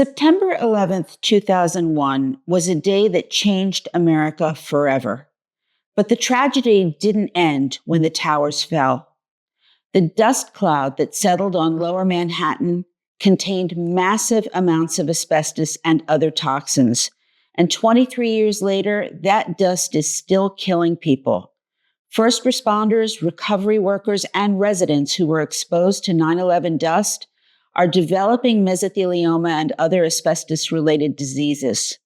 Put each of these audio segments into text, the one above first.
September 11th, 2001 was a day that changed America forever. But the tragedy didn't end when the towers fell. The dust cloud that settled on lower Manhattan contained massive amounts of asbestos and other toxins. And 23 years later, that dust is still killing people. First responders, recovery workers, and residents who were exposed to 9/11 dust are developing mesothelioma and other asbestos-related diseases.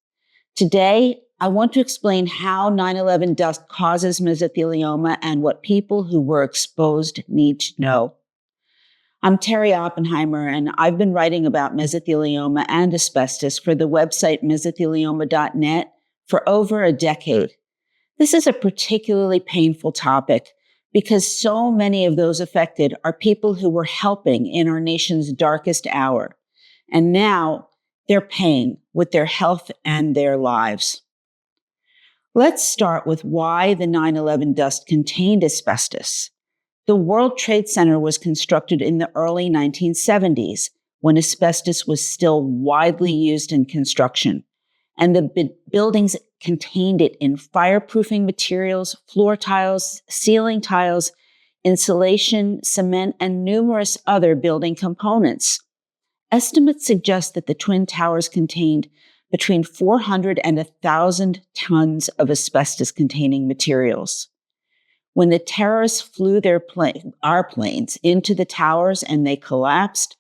Today, I want to explain how 9/11 dust causes mesothelioma and what people who were exposed need to know. I'm Terri Oppenheimer, and I've been writing about mesothelioma and asbestos for the website mesothelioma.net for over a decade. This is a particularly painful topic because so many of those affected are people who were helping in our nation's darkest hour. And now they're paying with their health and their lives. Let's start with why the 9/11 dust contained asbestos. The World Trade Center was constructed in the early 1970s when asbestos was still widely used in construction, and the buildings contained it in fireproofing materials, floor tiles, ceiling tiles, insulation, cement, and numerous other building components. Estimates suggest that the Twin Towers contained between 400 and 1,000 tons of asbestos-containing materials. When the terrorists flew our planes into the towers and they collapsed,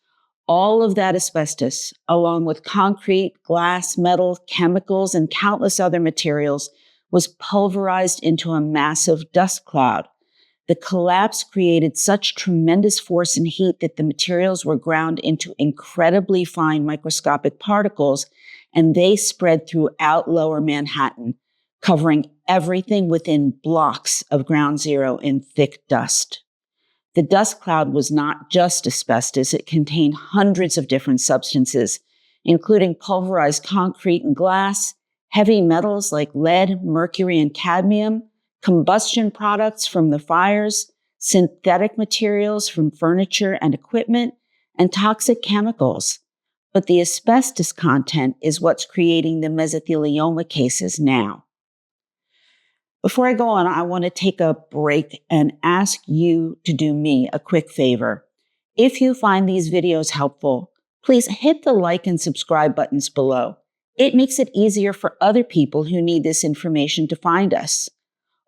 all of that asbestos, along with concrete, glass, metal, chemicals, and countless other materials, was pulverized into a massive dust cloud. The collapse created such tremendous force and heat that the materials were ground into incredibly fine microscopic particles, and they spread throughout lower Manhattan, covering everything within blocks of Ground Zero in thick dust. The dust cloud was not just asbestos. It contained hundreds of different substances, including pulverized concrete and glass, heavy metals like lead, mercury, and cadmium, combustion products from the fires, synthetic materials from furniture and equipment, and toxic chemicals. But the asbestos content is what's creating the mesothelioma cases now. Before I go on, I want to take a break and ask you to do me a quick favor. If you find these videos helpful, please hit the like and subscribe buttons below. It makes it easier for other people who need this information to find us.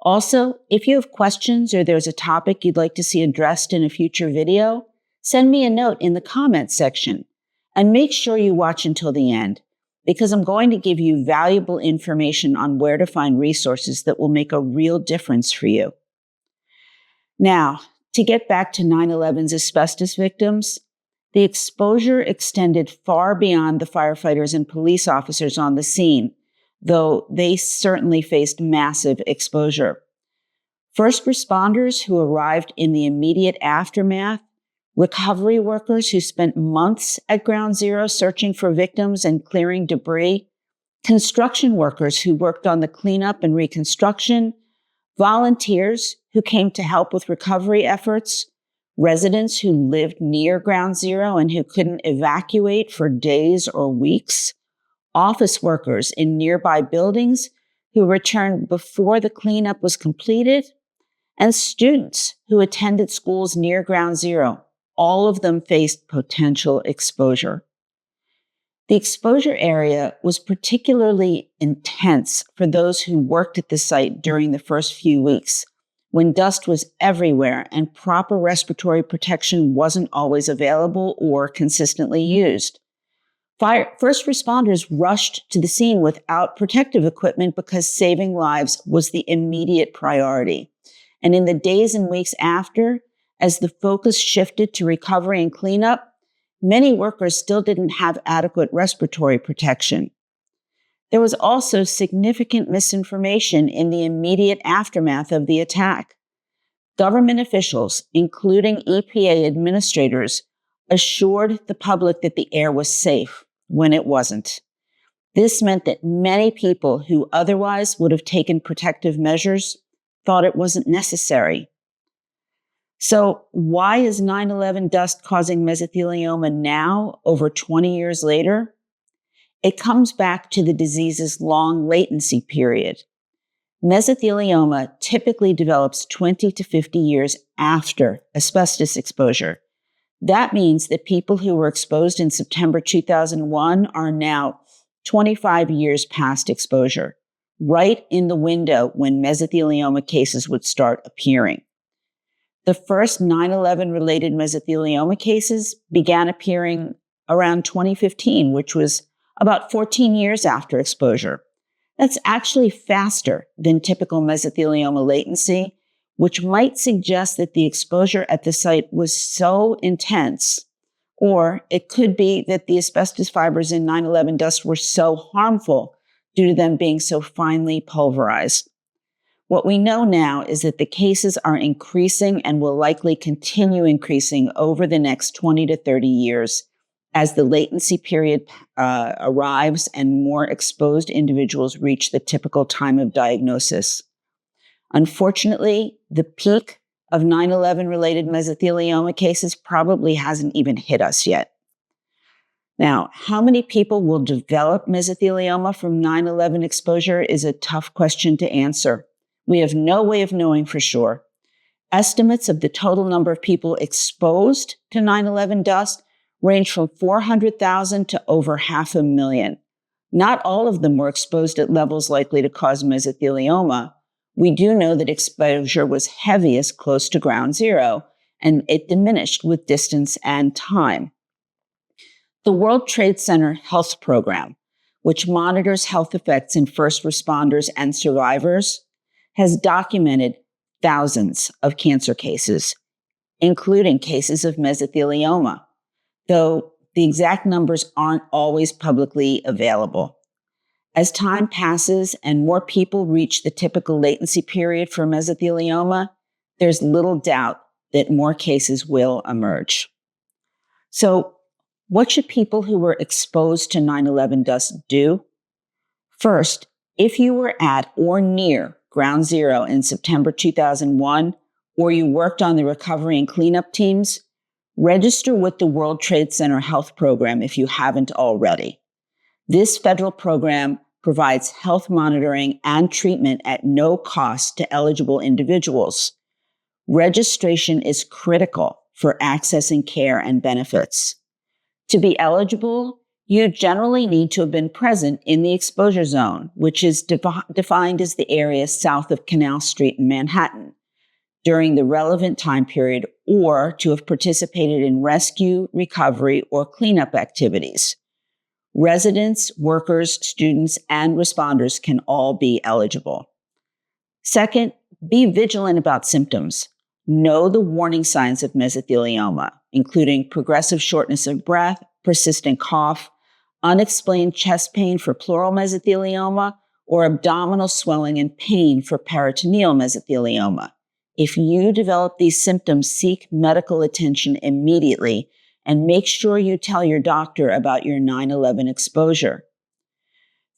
Also, if you have questions or there's a topic you'd like to see addressed in a future video, send me a note in the comments section. And make sure you watch until the end, because I'm going to give you valuable information on where to find resources that will make a real difference for you. Now, to get back to 9/11's asbestos victims, the exposure extended far beyond the firefighters and police officers on the scene, though they certainly faced massive exposure. First responders who arrived in the immediate aftermath, recovery workers who spent months at Ground Zero searching for victims and clearing debris, construction workers who worked on the cleanup and reconstruction, volunteers who came to help with recovery efforts, residents who lived near Ground Zero and who couldn't evacuate for days or weeks, office workers in nearby buildings who returned before the cleanup was completed, and students who attended schools near Ground Zero. All of them faced potential exposure. The exposure area was particularly intense for those who worked at the site during the first few weeks, when dust was everywhere and proper respiratory protection wasn't always available or consistently used. First responders rushed to the scene without protective equipment because saving lives was the immediate priority. And in the days and weeks after, as the focus shifted to recovery and cleanup, many workers still didn't have adequate respiratory protection. There was also significant misinformation in the immediate aftermath of the attack. Government officials, including EPA administrators, assured the public that the air was safe when it wasn't. This meant that many people who otherwise would have taken protective measures thought it wasn't necessary. So why is 9/11 dust causing mesothelioma now, over 20 years later? It comes back to the disease's long latency period. Mesothelioma typically develops 20 to 50 years after asbestos exposure. That means that people who were exposed in September 2001 are now 25 years past exposure, right in the window when mesothelioma cases would start appearing. The first 9/11 related mesothelioma cases began appearing around 2015, which was about 14 years after exposure. That's actually faster than typical mesothelioma latency, which might suggest that the exposure at the site was so intense, or it could be that the asbestos fibers in 9/11 dust were so harmful due to them being so finely pulverized. What we know now is that the cases are increasing and will likely continue increasing over the next 20 to 30 years as the latency period arrives and more exposed individuals reach the typical time of diagnosis. Unfortunately, the peak of 9/11 related mesothelioma cases probably hasn't even hit us yet. Now, how many people will develop mesothelioma from 9/11 exposure is a tough question to answer. We have no way of knowing for sure. Estimates of the total number of people exposed to 9/11 dust range from 400,000 to over 500,000. Not all of them were exposed at levels likely to cause mesothelioma. We do know that exposure was heaviest close to ground zero, and it diminished with distance and time. The World Trade Center Health Program, which monitors health effects in first responders and survivors, has documented thousands of cancer cases, including cases of mesothelioma, though the exact numbers aren't always publicly available. As time passes and more people reach the typical latency period for mesothelioma, there's little doubt that more cases will emerge. So, what should people who were exposed to 9/11 dust do? First, if you were at or near ground zero in September 2001, or you worked on the recovery and cleanup teams, register with the World Trade Center Health Program if you haven't already. This federal program provides health monitoring and treatment at no cost to eligible individuals. Registration is critical for accessing care and benefits. To be eligible, you generally need to have been present in the exposure zone, which is defined as the area south of Canal Street in Manhattan, during the relevant time period, or to have participated in rescue, recovery, or cleanup activities. Residents, workers, students, and responders can all be eligible. Second, be vigilant about symptoms. Know the warning signs of mesothelioma, including progressive shortness of breath, persistent cough, unexplained chest pain for pleural mesothelioma, or abdominal swelling and pain for peritoneal mesothelioma. If you develop these symptoms, seek medical attention immediately and make sure you tell your doctor about your 9/11 exposure.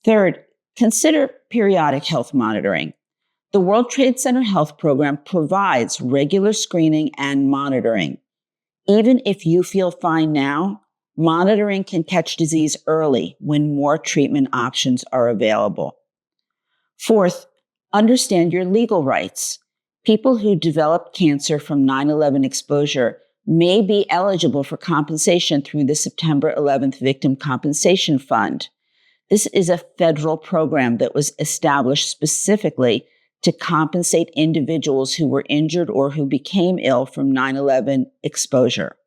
Third, consider periodic health monitoring. The World Trade Center Health Program provides regular screening and monitoring. Even if you feel fine now, monitoring can catch disease early when more treatment options are available. Fourth, understand your legal rights. People who developed cancer from 9/11 exposure may be eligible for compensation through the September 11th Victim Compensation Fund. This is a federal program that was established specifically to compensate individuals who were injured or who became ill from 9/11 exposure.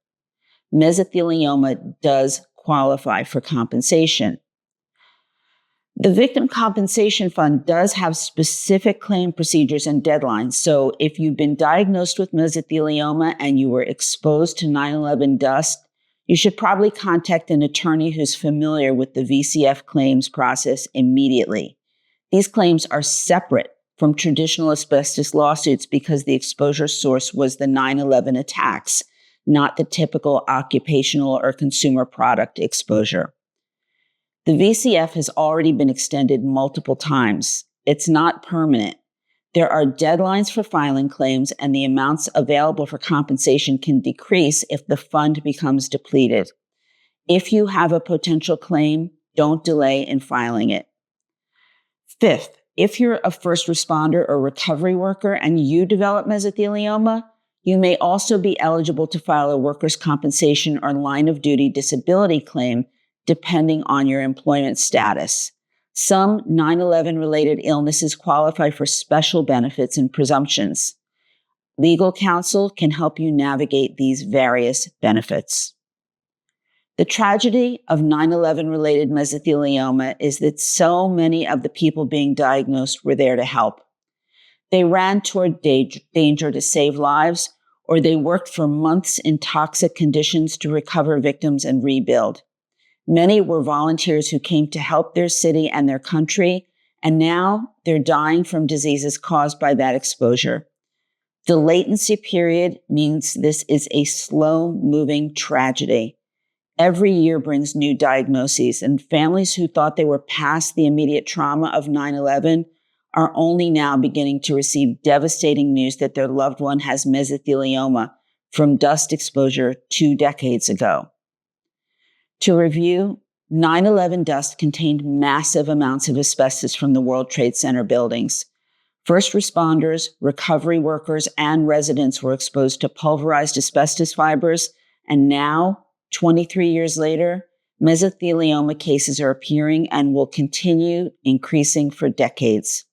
Mesothelioma does qualify for compensation. The Victim Compensation Fund does have specific claim procedures and deadlines. So if you've been diagnosed with mesothelioma and you were exposed to 9/11 dust, you should probably contact an attorney who's familiar with the VCF claims process immediately. These claims are separate from traditional asbestos lawsuits because the exposure source was the 9/11 attacks, not the typical occupational or consumer product exposure. The VCF has already been extended multiple times. It's not permanent. There are deadlines for filing claims, and the amounts available for compensation can decrease if the fund becomes depleted. If you have a potential claim, don't delay in filing it. Fifth, if you're a first responder or recovery worker and you develop mesothelioma, you may also be eligible to file a workers' compensation or line of duty disability claim depending on your employment status. Some 9/11 related illnesses qualify for special benefits and presumptions. Legal counsel can help you navigate these various benefits. The tragedy of 9/11 related mesothelioma is that so many of the people being diagnosed were there to help. They ran toward danger to save lives, or they worked for months in toxic conditions to recover victims and rebuild. Many were volunteers who came to help their city and their country, and now they're dying from diseases caused by that exposure. The latency period means this is a slow-moving tragedy. Every year brings new diagnoses, and families who thought they were past the immediate trauma of 9/11 are only now beginning to receive devastating news that their loved one has mesothelioma from dust exposure 2 decades ago. To review, 9/11 dust contained massive amounts of asbestos from the World Trade Center buildings. First responders, recovery workers, and residents were exposed to pulverized asbestos fibers, and now, 23 years later, mesothelioma cases are appearing and will continue increasing for decades.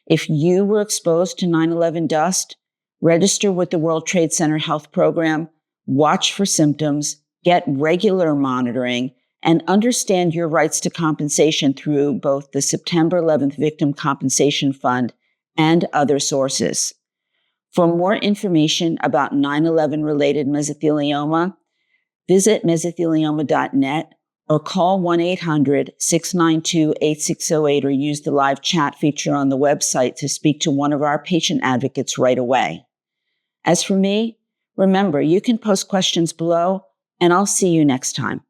If you were exposed to 9/11 dust, register with the World Trade Center Health Program, watch for symptoms, get regular monitoring, and understand your rights to compensation through both the September 11th Victim Compensation Fund and other sources. For more information about 9/11 related mesothelioma, visit mesothelioma.net or call 1-800-692-8608 or use the live chat feature on the website to speak to one of our patient advocates right away. As for me, remember, you can post questions below, and I'll see you next time.